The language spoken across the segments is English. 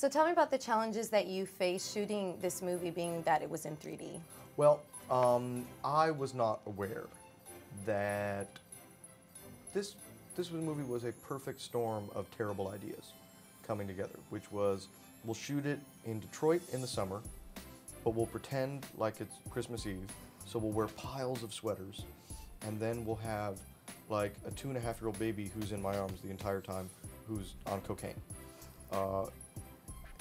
So tell me about the challenges that you faced shooting this movie, being that it was in 3D. Well, I was not aware that this movie was a perfect storm of terrible ideas coming together, which was, we'll shoot it in Detroit in the summer, but we'll pretend like it's Christmas Eve, so we'll wear piles of sweaters, and then we'll have like a 2.5-year-old baby who's in my arms the entire time, who's on cocaine.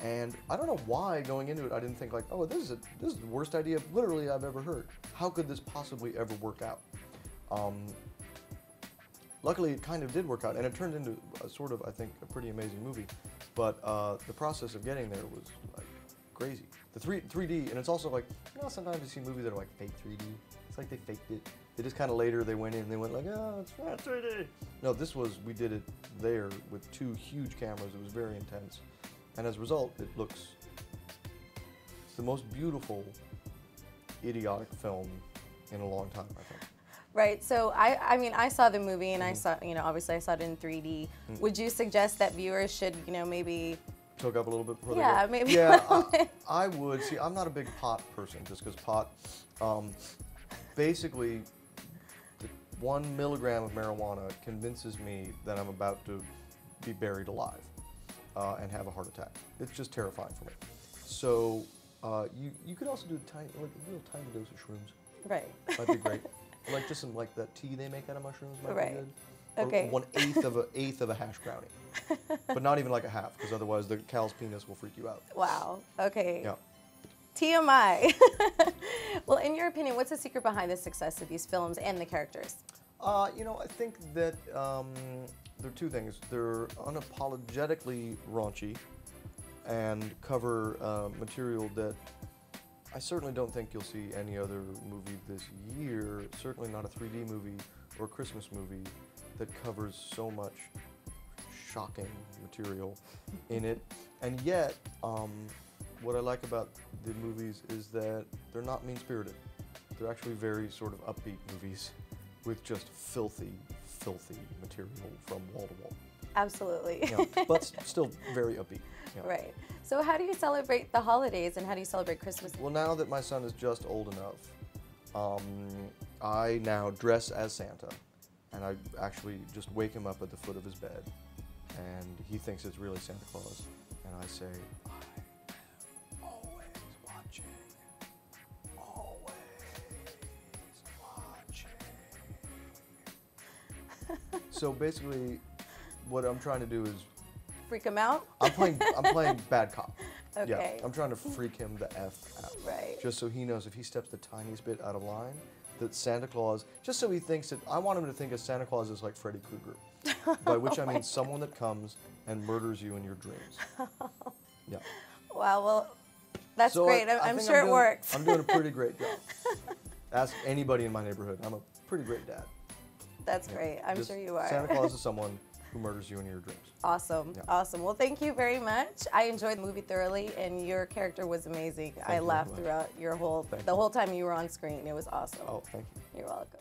And I don't know why going into it I didn't think like, oh, this is the worst idea literally I've ever heard. How could this possibly ever work out? Luckily it kind of did work out, and it turned into a sort of, I think, a pretty amazing movie. But the process of getting there was like crazy. The 3D, and it's also like, you know, sometimes you see movies that are like fake 3D. It's like they faked it. They just kind of later they went in and they went like, oh, it's not 3D. No, we did it there with 2 huge cameras. It was very intense. And as a result, it's the most beautiful, idiotic film in a long time, I think. Right, so I mean, I saw the movie and I saw, you know, obviously I saw it in 3D. Would you suggest that viewers should, you know, maybe choke up a little bit before yeah, they go? maybe. Yeah, I would. See, I'm not a big pot person, just because pot, basically, 1 milligram of marijuana convinces me that I'm about to be buried alive and have a heart attack. It's just terrifying for me. So you could also do a real tiny dose of shrooms. Right. Might be great. Like just some like that tea they make out of mushrooms might be good. Okay. Or 1/8 of a hash brownie. But not even like a half, because otherwise the cow's penis will freak you out. Wow. Okay. Yeah. TMI. Well, in your opinion, what's the secret behind the success of these films and the characters? You know, I think that there are 2 things. They're unapologetically raunchy and cover material that I certainly don't think you'll see any other movie this year, certainly not a 3D movie or a Christmas movie that covers so much shocking material in it. And yet, what I like about the movies is that they're not mean-spirited. They're actually very sort of upbeat movies with just filthy, filthy material from wall to wall. Absolutely. Yeah, but still very upbeat. Yeah. Right. So how do you celebrate the holidays and how do you celebrate Christmas? Well, now that my son is just old enough, I now dress as Santa, and I actually just wake him up at the foot of his bed, and he thinks it's really Santa Claus, and I say, I am always watching, always watching. So basically, what I'm trying to do is Freak him out? I'm playing bad cop. Okay. Yeah, I'm trying to freak him the F out. Right. Just so he knows if he steps the tiniest bit out of line, that Santa Claus, just so he thinks that, I want him to think of Santa Claus as like Freddy Krueger. By which I mean someone that comes and murders you in your dreams. Yeah. Wow, well, that's So great. I'm sure it works. I'm doing a pretty great job. Ask anybody in my neighborhood. I'm a pretty great dad. That's great. I'm sure you are. Santa Claus is someone who murders you in your dreams. Awesome. Yeah. Awesome. Well, thank you very much. I enjoyed the movie thoroughly, and your character was amazing. I laughed throughout the whole time you were on screen. It was awesome. Oh, thank you. You're welcome.